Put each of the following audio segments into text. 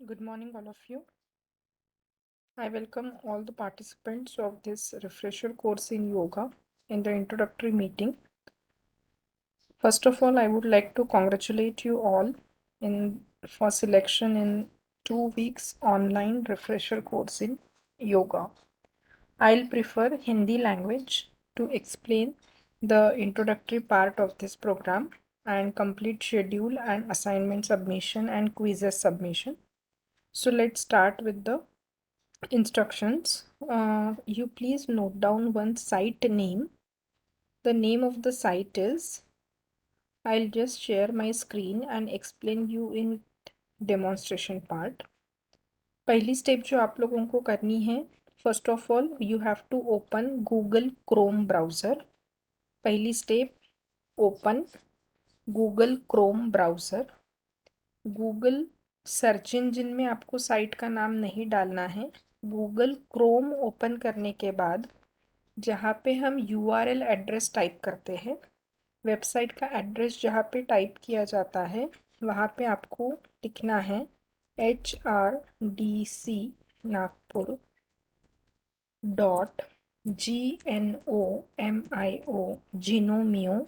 Good morning, all of you. I welcome all the participants of this refresher course in yoga in the introductory meeting. First of all, I would like to congratulate you all for selection in 2 weeks online refresher course in yoga. I'll prefer Hindi language to explain the introductory part of this program and complete schedule and assignment submission and quizzes submission. So let's start with the instructions. You please note down one site name. The name of the site is, I'll just share my screen and explain you in demonstration part. पहली step जो आप लोगों को करनी है, first of all you have to open Google Chrome browser. पहली step, open Google Chrome browser. Google search engine में आपको साइट का नाम नहीं डालना है. गूगल क्रोम ओपन करने के बाद जहाँ पे हम URL एड्रेस टाइप करते हैं, वेबसाइट का एड्रेस जहाँ पे टाइप किया जाता है, वहाँ पे आपको लिखना है HRDC नागपुर .GNOMIO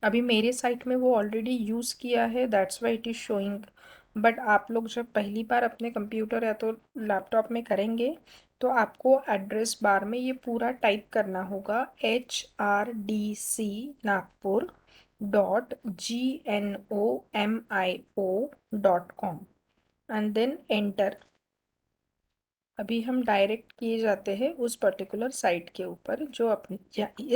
अभी मेरे साइट में वो ऑलरेडी यूज़ किया है, that's why it is showing. But आप लोग जब पहली बार अपने कंप्यूटर या तो लैपटॉप में करेंगे तो आपको एड्रेस बार में ये पूरा टाइप करना होगा HRDC Nagpur .GNOMIO.com and then enter. अभी हम डायरेक्ट किए जाते हैं उस पर्टिकुलर साइट के ऊपर जो अपनी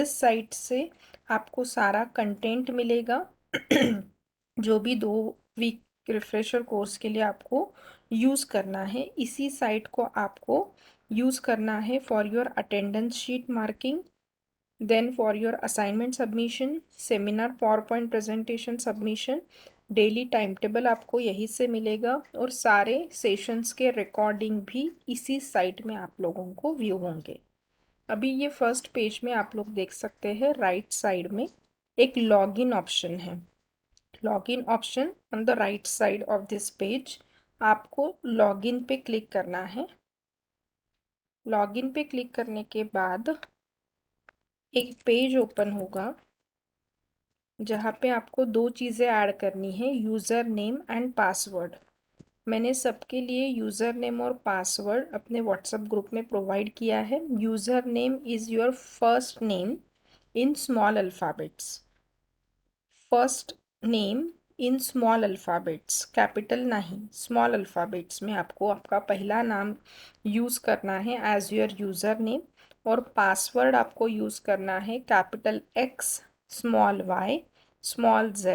इस साइट से आपको सारा कंटेंट मिलेगा जो भी 2 वीक रिफ्रेशर कोर्स के लिए आपको यूज़ करना है. इसी साइट को आपको यूज़ करना है for your attendance sheet marking, then for your assignment submission, seminar power point presentation submission. Daily time table आपको यहीं से मिलेगा और सारे सेशंस के रिकॉर्डिंग भी इसी साइट में आप लोगों को व्यू होंगे. अभी ये फर्स्ट पेज में आप लोग देख सकते हैं, राइट साइड में एक लॉगिन ऑप्शन है. Login option on the right side of this page. आपको लॉगिन पे क्लिक करना है. लॉगिन पे क्लिक करने के बाद एक पेज ओपन होगा जहाँ पे आपको 2 चीज़ें ऐड करनी है, यूज़र नेम एंड पासवर्ड. मैंने सबके लिए यूज़र नेम और पासवर्ड अपने व्हाट्सएप ग्रुप में प्रोवाइड किया है. User name is your first name in small alphabets. First name in small alphabets, capital नहीं, स्मॉल अल्फ़ाबेट्स में आपको आपका पहला नाम यूज़ करना है एज योर यूज़र नेम. और पासवर्ड आपको यूज़ करना है capital X, small y, small z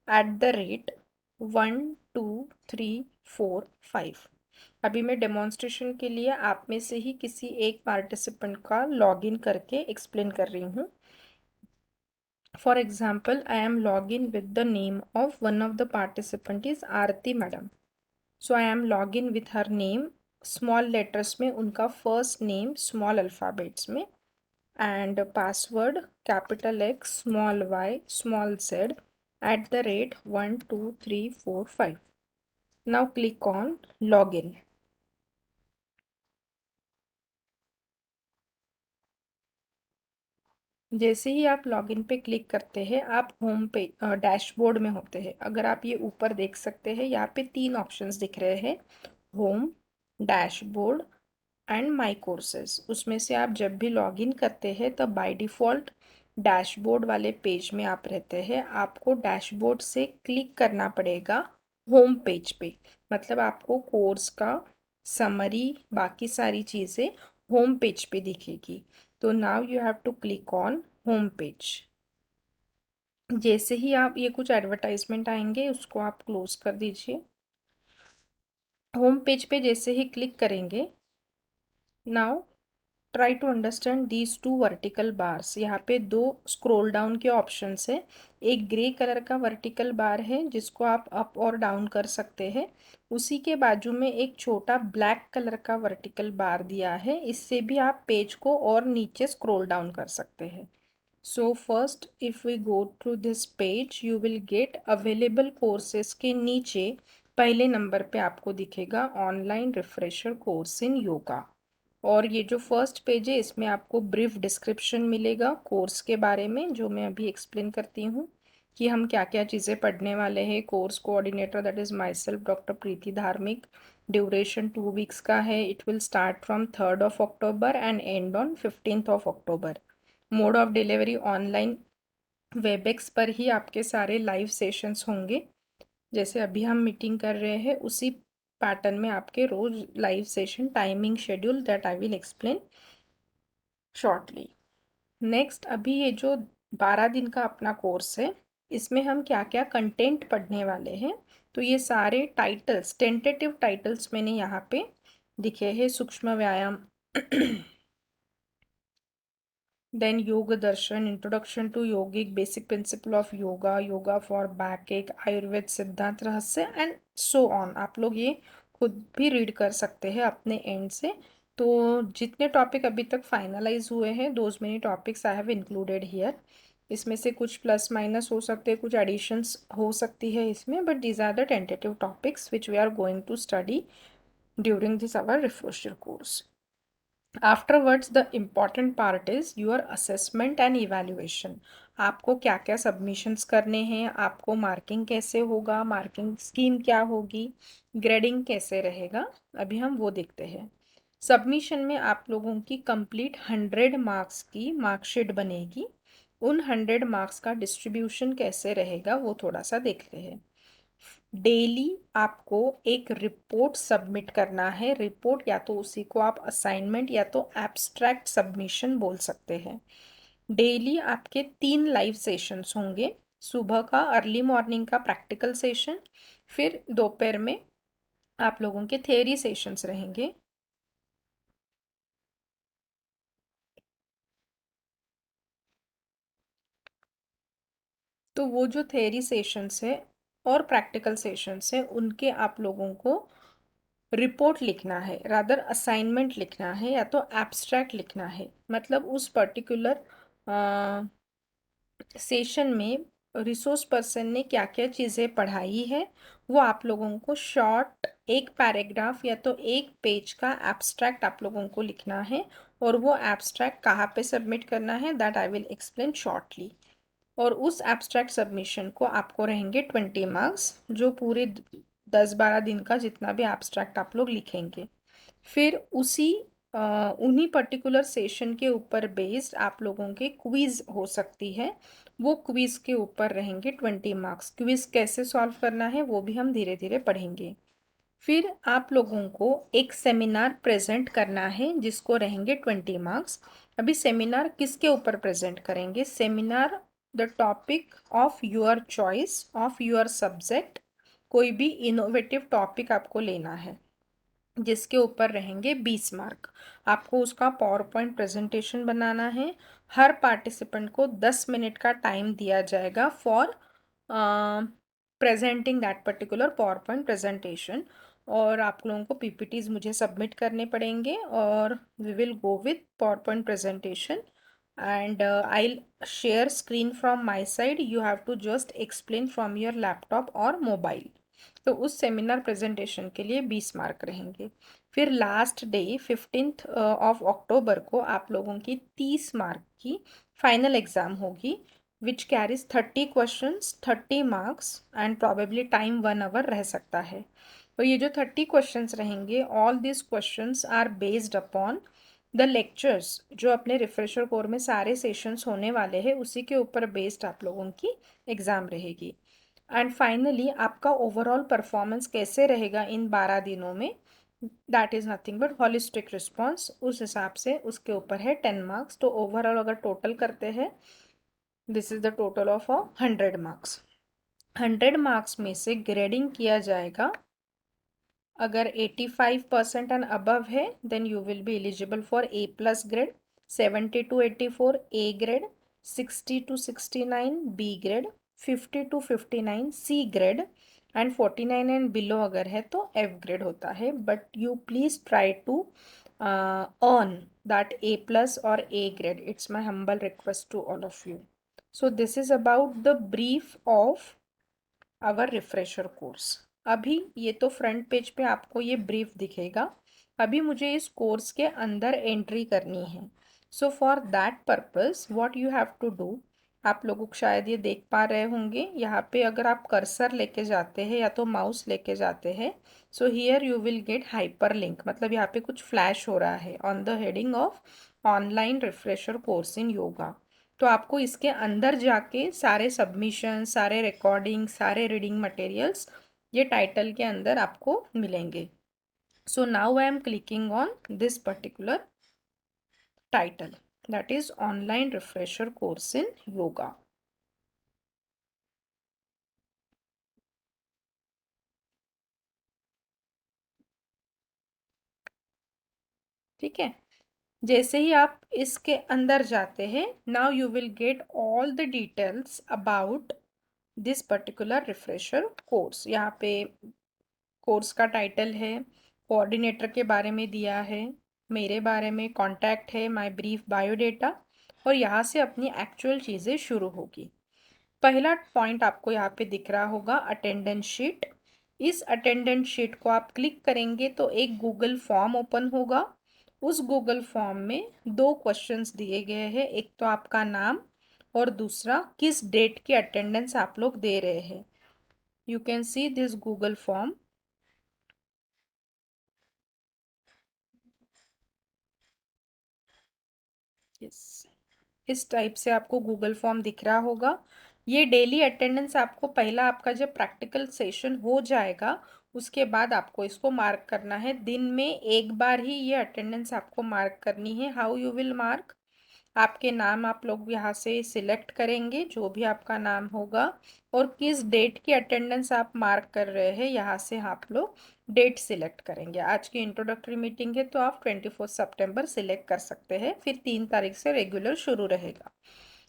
@1 2 3 4 5. अभी मैं डेमोन्स्ट्रेशन के लिए आप में से ही किसी एक पार्टिसिपेंट का लॉगिन करके एक्सप्लेन कर रही हूँ. For example, I am login with the name of one of the participant is Aarti madam. So I am login with her name, small letters में उनका first name small alphabets में, and password capital X, small y, small z @1 2 3 4 5. Now click on login. जैसे ही आप login पे click करते हैं आप होम पे डैशबोर्ड में होते हैं. अगर आप ये ऊपर देख सकते हैं, यहाँ पे 3 ऑप्शंस दिख रहे हैं, home, dashboard and my courses. उसमें से आप जब भी लॉगिन करते हैं तब बाय डिफ़ॉल्ट डैशबोर्ड वाले पेज में आप रहते हैं. आपको डैशबोर्ड से क्लिक करना पड़ेगा होम पेज पे. मतलब आपको कोर्स का समरी, बाकी सारी चीज़ें होम पेज पे दिखेगी. तो now you have to click on home page. जैसे ही आप ये कुछ एडवर्टाइजमेंट आएंगे उसको आप क्लोज कर दीजिए. होम पेज पे जैसे ही क्लिक करेंगे, now try to understand these 2 vertical bars. यहाँ पे 2 स्क्रॉल डाउन के ऑप्शंस है. एक ग्रे कलर का वर्टिकल बार है जिसको आप अप और डाउन कर सकते हैं. उसी के बाजू में एक छोटा ब्लैक कलर का वर्टिकल बार दिया है, इससे भी आप पेज को और नीचे स्क्रॉल डाउन कर सकते हैं. So first if we go through this page you will get available courses के नीचे पहले नंबर पे आपको दिखेगा online refresher course in yoga. और ये जो फर्स्ट पेज है इसमें आपको ब्रीफ डिस्क्रिप्शन मिलेगा कोर्स के बारे में, जो मैं अभी एक्सप्लेन करती हूँ कि हम क्या क्या चीज़ें पढ़ने वाले हैं। Course coordinator that is myself doctor Preeti Dharmik. Duration 2 weeks का है। It will start from 3rd of October and end on 15th of October। Mode of delivery online WebEx पर ही आपके सारे लाइव सेशंस होंगे। जैसे अभी हम मीटिंग कर रहे हैं उसी पैटर्न में आपके रोज live session timing schedule that I will explain shortly. Next, अभी ये जो 12 दिन का अपना कोर्स है इसमें हम क्या क्या कंटेंट पढ़ने वाले हैं। तो ये सारे टाइटल्स, टेंटेटिव टाइटल्स मैंने यहाँ पे दिखे हैं। सूक्ष्म व्यायाम, then Yog Darshan, introduction to yogic, basic principle of yoga, yoga for backache, Ayurveda सिद्धांत रहस्य एंड सो ऑन। आप लोग ये खुद भी रीड कर सकते हैं अपने एंड से। तो जितने टॉपिक अभी तक फाइनलाइज हुए हैं those many topics I have included here. इसमें से कुछ प्लस माइनस हो सकते हैं, कुछ एडिशंस हो सकती है इसमें, but these are the tentative topics which we are going to study during this our refresher course. Afterwards the important part is your assessment and evaluation. आपको क्या क्या सबमिशंस करने हैं, आपको मार्किंग कैसे होगा, मार्किंग स्कीम क्या होगी, ग्रेडिंग कैसे रहेगा, अभी हम वो देखते हैं। सबमिशन में आप लोगों की कंप्लीट 100 मार्क्स की मार्कशीट बनेगी। उन 100 मार्क्स का डिस्ट्रीब्यूशन कैसे रहेगा वो थोड़ा सा देखते हैं। डेली आपको एक रिपोर्ट सबमिट करना है। रिपोर्ट या तो उसी को आप असाइनमेंट या तो एब्स्ट्रैक्ट सबमिशन बोल सकते हैं। डेली आपके 3 लाइव सेशंस होंगे। सुबह का अर्ली मॉर्निंग का प्रैक्टिकल सेशन, फिर दोपहर में आप लोगों के थ्योरी सेशंस रहेंगे। तो वो जो थ्योरी सेशंस है और प्रैक्टिकल सेशंस है उनके आप लोगों को रिपोर्ट लिखना है, रादर असाइनमेंट लिखना है या तो एब्स्ट्रैक्ट लिखना है। मतलब उस पर्टिकुलर सेशन में रिसोर्स पर्सन ने क्या क्या चीज़ें पढ़ाई है वो आप लोगों को शॉर्ट एक पैराग्राफ या तो एक पेज का एब्स्ट्रैक्ट आप लोगों को लिखना है। और वो एब्स्ट्रैक्ट कहाँ पे सबमिट करना है that I will explain shortly. और उस एब्स्ट्रैक्ट सबमिशन को आपको रहेंगे 20 मार्क्स, जो पूरे 10-12 दिन का जितना भी एब्स्ट्रैक्ट आप लोग लिखेंगे। फिर उन्हीं पर्टिकुलर सेशन के ऊपर बेस्ड आप लोगों के क्विज हो सकती है। वो क्विज के ऊपर रहेंगे 20 मार्क्स। क्विज कैसे सॉल्व करना है वो भी हम धीरे धीरे पढ़ेंगे। फिर आप लोगों को एक सेमिनार प्रेजेंट करना है जिसको रहेंगे 20 मार्क्स। अभी सेमिनार किसके ऊपर प्रेजेंट करेंगे? Seminar the topic of your choice of your subject. कोई भी इनोवेटिव टॉपिक आपको लेना है जिसके ऊपर रहेंगे 20 मार्क। आपको उसका पावर पॉइंट प्रेजेंटेशन बनाना है। हर पार्टिसिपेंट को 10 मिनट का टाइम दिया जाएगा for presenting that particular power point presentation. और आप लोगों को पीपीटीज मुझे सबमिट करने पड़ेंगे और we will go with power point presentation and I share screen from my side. You have to just explain from your laptop और mobile. तो उस सेमिनार प्रेजेंटेशन के लिए 20 मार्क रहेंगे। फिर last day 15th of October को आप लोगों की 30 मार्क की फाइनल एग्जाम होगी which carries 30 questions, 30 marks and probably time 1 hour रह सकता है। तो ये जो 30 क्वेश्चंस रहेंगे all this questions are based upon the lectures जो अपने रिफ्रेशर कोर में सारे सेशंस होने वाले हैं उसी के ऊपर बेस्ड आप लोगों की एग्ज़ाम रहेगी। एंड फाइनली आपका ओवरऑल परफॉर्मेंस कैसे रहेगा इन 12 दिनों में, that is nothing but holistic response. उस हिसाब से उसके ऊपर है 10 मार्क्स। तो ओवरऑल अगर टोटल करते हैं this is the total of 100 marks. 100 marks में से ग्रेडिंग किया जाएगा। अगर 85% एंड अबव है then you will be eligible for A+ grade, 70 to 84 A grade, 60 to 69 B grade, 50 to 59 C grade and 49 and below अगर है तो F ग्रेड होता है। But you please try to earn that A+ or A grade. It's my humble request to all of you. So this is about the brief of our refresher course. अभी ये तो front page पे आपको ये brief दिखेगा। अभी मुझे इस कोर्स के अंदर एंट्री करनी है। So for that purpose what you have to do, आप लोगों को शायद ये देख पा रहे होंगे यहाँ पे, अगर आप कर्सर लेके जाते हैं या तो माउस लेके जाते हैं, so here you will get hyper link, मतलब यहाँ पे कुछ फ्लैश हो रहा है on the heading of online refresher course in yoga. तो आपको इसके अंदर जाके सारे सबमिशन, सारे रिकॉर्डिंग, सारे रीडिंग मटेरियल्स ये टाइटल के अंदर आपको मिलेंगे। So now I am clicking on this particular title, that is online refresher course in yoga. ठीक है, जैसे ही आप इसके अंदर जाते हैं, now you will get all the details about this particular refresher course. यहाँ पे कोर्स का टाइटल है, कोऑर्डिनेटर के बारे में दिया है, मेरे बारे में, कॉन्टैक्ट है, माय ब्रीफ बायोडेटा, और यहाँ से अपनी एक्चुअल चीज़ें शुरू होगी। पहला पॉइंट आपको यहाँ पे दिख रहा होगा अटेंडेंस शीट। इस अटेंडेंस शीट को आप क्लिक करेंगे तो एक गूगल फॉर्म ओपन होगा। उस गूगल फॉर्म में दो क्वेश्चंस दिए गए हैं, एक तो आपका नाम और दूसरा किस डेट की अटेंडेंस आप लोग दे रहे हैं। You can see this Google form. Yes, इस टाइप से आपको गूगल फॉर्म दिख रहा होगा। ये डेली अटेंडेंस आपको, पहला आपका जब प्रैक्टिकल सेशन हो जाएगा उसके बाद आपको इसको मार्क करना है। दिन में एक बार ही ये अटेंडेंस आपको मार्क करनी है। हाउ यू विल मार्क, आपके नाम आप लोग यहाँ से सिलेक्ट करेंगे, जो भी आपका नाम होगा, और किस डेट की अटेंडेंस आप मार्क कर रहे हैं यहाँ से आप लोग डेट सिलेक्ट करेंगे। आज की इंट्रोडक्टरी मीटिंग है तो आप 24 सितंबर सिलेक्ट कर सकते हैं, फिर 3 तारीख से रेगुलर शुरू रहेगा।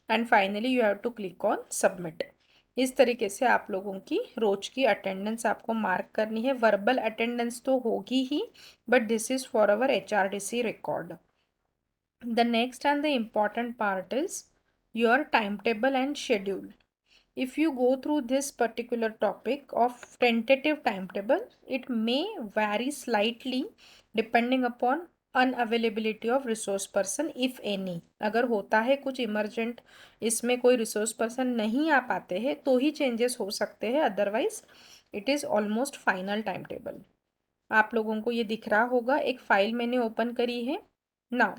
And finally you have to click on submit. इस तरीके से आप लोगों की रोज की अटेंडेंस आपको मार्क करनी है। वर्बल अटेंडेंस तो होगी ही, but this is for our HRDC record. The next and the important part is your timetable and schedule. If you go through this particular topic of tentative timetable, it may vary slightly depending upon unavailability of resource person if any. अगर होता है कुछ emergent, इसमें कोई resource person नहीं आ पाते हैं तो ही चेंजेस हो सकते हैं, otherwise it is almost final time table. आप लोगों को ये दिख रहा होगा, एक फाइल मैंने ओपन करी है। Now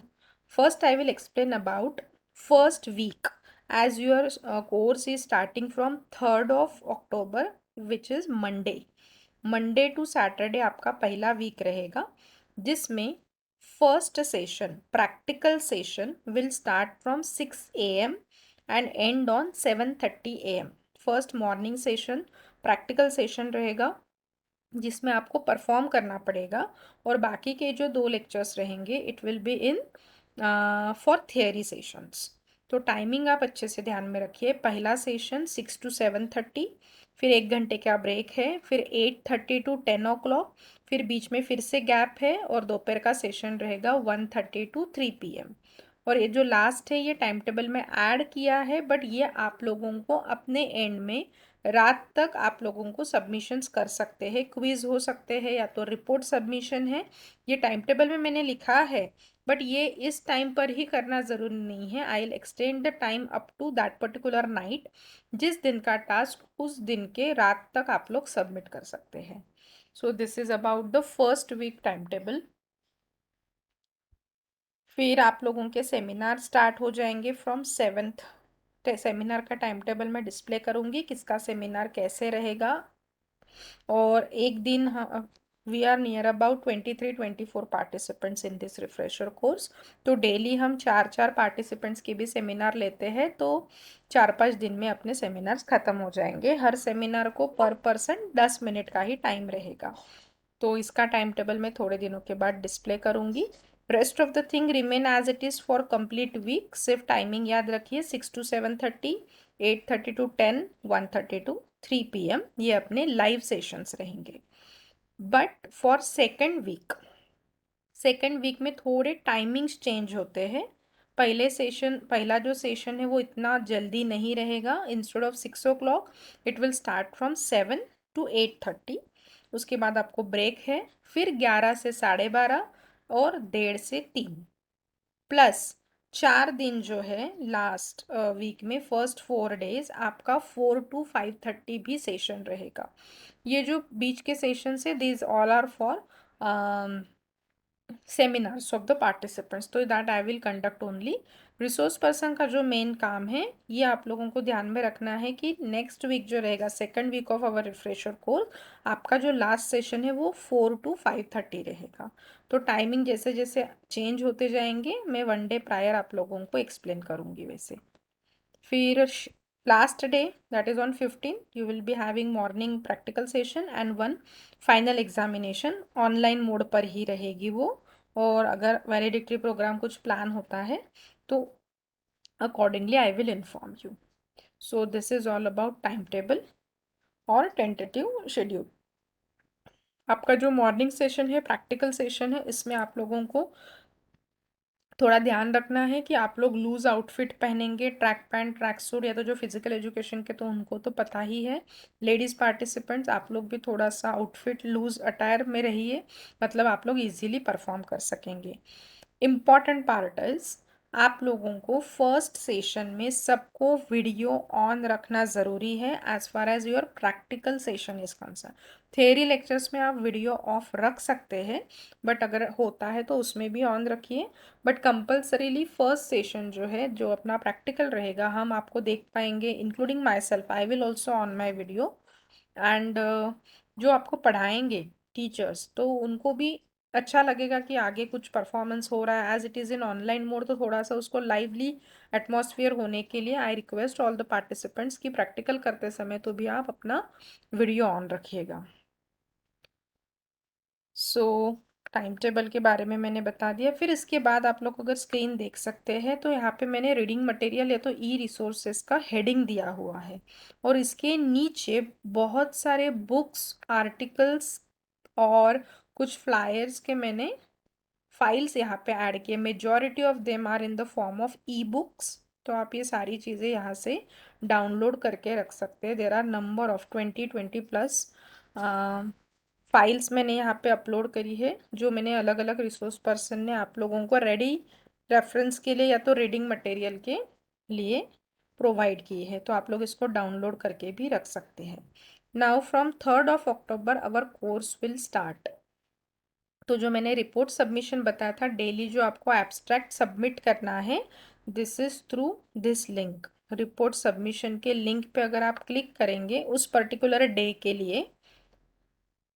first I will explain about first week, as your course is starting from 3rd of October, which is Monday to Saturday आपका पहला वीक रहेगा, जिसमें first session, practical session will start from 6 AM and end on 7:30 AM। First morning session practical session रहेगा जिसमें आपको perform करना पड़ेगा, और बाकी के जो 2 लेक्चर्स रहेंगे it will be in for theory sessions. तो टाइमिंग आप अच्छे से ध्यान में रखिए। पहला सेशन 6 to 7:30, फिर 1 घंटे का ब्रेक है, फिर 8:30 to 10 o'clock, फिर बीच में फिर से गैप है, और दोपहर का सेशन रहेगा 1:30 to 3 PM। और ये जो लास्ट है ये टाइम टेबल में ऐड किया है, बट ये आप लोगों को अपने एंड में रात तक आप लोगों को सबमिशंस कर सकते हैं, क्विज हो सकते हैं या तो रिपोर्ट सबमिशन है। ये टाइम टेबल में मैंने लिखा है, बट ये इस टाइम पर ही करना ज़रूरी नहीं है। I will extend the time up to that particular night. जिस दिन का टास्क उस दिन के रात तक आप लोग सबमिट कर सकते हैं। So this is about the first week time table. फिर आप लोगों के सेमिनार स्टार्ट हो जाएंगे फ्रॉम 7th। सेमिनार का टाइम टेबल मैं डिस्प्ले करूँगी, किसका सेमिनार कैसे रहेगा। और एक दिन we are near about 23-24 participants in this refresher course. तो डेली हम 4-4 पार्टिसिपेंट्स की भी सेमिनार लेते हैं, तो 4-5 दिन में अपने सेमिनार्स ख़त्म हो जाएंगे। हर सेमिनार को पर पर्सन 10 मिनट का ही टाइम रहेगा। तो इसका टाइम टेबल मैं थोड़े दिनों के बाद डिस्प्ले करूँगी। Rest of the thing remain as it is for complete week. सिर्फ टाइमिंग याद रखिए, 6 to 7:30, 8:30 to 10, 1:30 to 3 PM ये अपने लाइव सेशंस रहेंगे। बट फॉर सेकेंड वीक में थोड़े टाइमिंग्स चेंज होते हैं। पहला जो सेशन है वो इतना जल्दी नहीं रहेगा। Instead of 6 o'clock it will start from 7 to 8:30, उसके बाद आपको ब्रेक है, फिर 11 से 12:30 और 1:30 से 3, प्लस 4 दिन जो है लास्ट वीक में फर्स्ट 4 डेज आपका 4 to 5:30 भी सेशन रहेगा। ये जो बीच के सेशन है these all are for seminars of the participants, तो that I will conduct only. Resource person का जो मेन काम है ये आप लोगों को ध्यान में रखना है कि नेक्स्ट वीक जो रहेगा, second week of our refresher course, आपका जो लास्ट सेशन है वो 4 to 5:30 रहेगा। तो टाइमिंग जैसे जैसे चेंज होते जाएंगे मैं 1 डे प्रायर आप लोगों को एक्सप्लेन करूँगी वैसे। फिर last day that is on 15 you will be having morning practical session and one final examination, online mode पर ही रहेगी वो। और अगर वैलिडिक्टरी प्रोग्राम कुछ प्लान होता है तो accordingly I will inform you. So this is all about time table और टेंटेटिव शेड्यूल। आपका जो मॉर्निंग सेशन है प्रैक्टिकल सेशन है, इसमें आप लोगों को थोड़ा ध्यान रखना है कि आप लोग लूज आउटफिट पहनेंगे, ट्रैक पैंट ट्रैक सूट, या तो जो फिजिकल एजुकेशन के तो उनको तो पता ही है। लेडीज़ पार्टिसिपेंट्स आप लोग भी थोड़ा सा आउटफिट लूज अटायर में रहिए, मतलब आप लोग इजीली परफॉर्म कर सकेंगे। इम्पॉर्टेंट पार्ट इज आप लोगों को फर्स्ट सेशन में सबको वीडियो ऑन रखना ज़रूरी है as far as your practical session is concern. Theory lectures में आप वीडियो ऑफ रख सकते हैं, बट अगर होता है तो उसमें भी ऑन रखिए। बट कंपल्सरीली फर्स्ट सेशन जो है, जो अपना प्रैक्टिकल रहेगा, हम आपको देख पाएंगे, including my self, I will also on my video. And जो आपको पढ़ाएंगे टीचर्स, तो उनको भी अच्छा लगेगा कि आगे कुछ परफॉर्मेंस हो रहा है। As it is in online mode तो थोड़ा सा उसको लाइवली एटमॉस्फेयर होने के लिए I request all the participants कि प्रैक्टिकल करते समय तो भी आप अपना वीडियो ऑन रखिएगा। सो टाइम टेबल के बारे में मैंने बता दिया। फिर इसके बाद आप लोग अगर स्क्रीन देख सकते हैं तो यहाँ पे मैंने रीडिंग मटेरियल या तो ई रिसोर्सेज का हेडिंग दिया हुआ है, और इसके नीचे बहुत सारे बुक्स, आर्टिकल्स और कुछ फ्लायर्स के मैंने फाइल्स यहाँ पे ऐड किए। Majority of them are in the form of e books, तो आप ये सारी चीज़ें यहाँ से डाउनलोड करके रख सकते हैं। There are number of 20+ files मैंने यहाँ पे अपलोड करी है, जो मैंने अलग अलग रिसोर्स पर्सन ने आप लोगों को रेडी रेफरेंस के लिए या तो रीडिंग मटेरियल के लिए प्रोवाइड की है, तो आप लोग इसको डाउनलोड करके भी रख सकते हैं। Now from 3rd of October our course will start. तो जो मैंने रिपोर्ट सबमिशन बताया था, डेली जो आपको एब्स्ट्रैक्ट सबमिट करना है, this is through this link. Report submission के लिंक पे अगर आप क्लिक करेंगे उस पर्टिकुलर डे के लिए,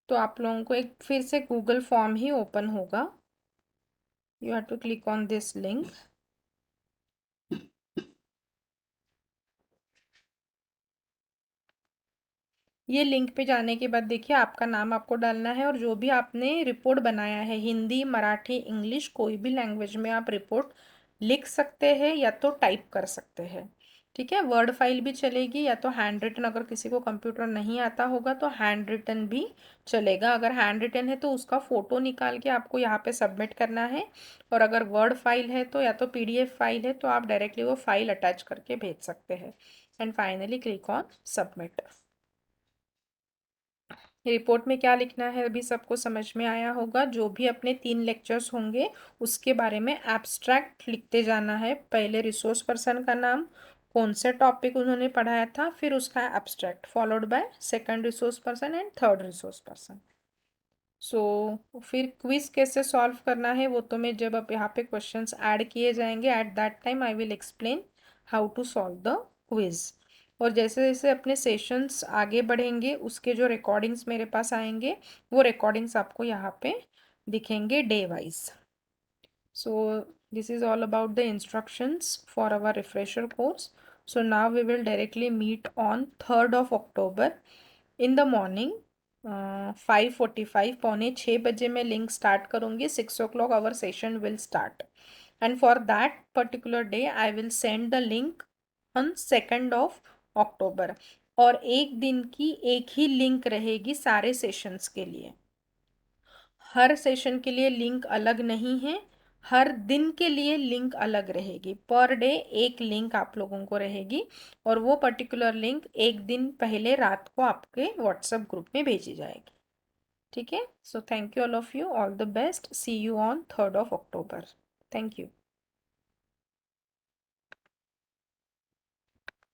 तो आप लोगों को एक फिर से गूगल फॉर्म ही ओपन होगा। You have to click on this link. ये लिंक पे जाने के बाद देखिए आपका नाम आपको डालना है, और जो भी आपने रिपोर्ट बनाया है, हिंदी, मराठी, इंग्लिश, कोई भी लैंग्वेज में आप रिपोर्ट लिख सकते हैं या तो टाइप कर सकते हैं। ठीक है, वर्ड फाइल भी चलेगी, या तो हैंड रिटन, अगर किसी को कंप्यूटर नहीं आता होगा तो हैंड रिटन भी चलेगा। अगर हैंड रिटन है तो उसका फ़ोटो निकाल के आपको यहाँ पे सबमिट करना है, और अगर वर्ड फाइल है तो या तो पीडीएफ फाइल है तो आप डायरेक्टली वो फाइल अटैच करके भेज सकते हैं। And finally click on submit. Report में क्या लिखना है अभी सबको समझ में आया होगा। जो भी अपने 3 लेक्चर्स होंगे उसके बारे में एब्स्ट्रैक्ट लिखते जाना है। पहले रिसोर्स पर्सन का नाम, कौन से टॉपिक उन्होंने पढ़ाया था, फिर उसका abstract, followed by second resource person and third resource person. So फिर क्विज कैसे सॉल्व करना है वो तो मैं जब अब यहाँ पे क्वेश्चंस ऐड किए जाएंगे at that time I will explain how to solve the quiz. और जैसे जैसे अपने सेशंस आगे बढ़ेंगे उसके जो रिकॉर्डिंग्स मेरे पास आएंगे वो रिकॉर्डिंग्स आपको यहाँ पे दिखेंगे day wise. So this is all about the instructions for our refresher course. So now we will directly meet on 3rd of October in the morning 5:45 5:45 मैं लिंक स्टार्ट करूँगी। 6 o'clock our session will start, and for that particular day I will send the link on 2nd of October। और एक दिन की एक ही link रहेगी सारे sessions के लिए, हर सेशन के लिए लिंक अलग नहीं है, हर दिन के लिए लिंक अलग रहेगी। पर डे एक लिंक आप लोगों को रहेगी, और वो पर्टिकुलर लिंक एक दिन पहले रात को आपके व्हाट्सएप ग्रुप में भेजी जाएगी। ठीक है, so thank you all of you, all the best, see you on 3rd of October। Thank you.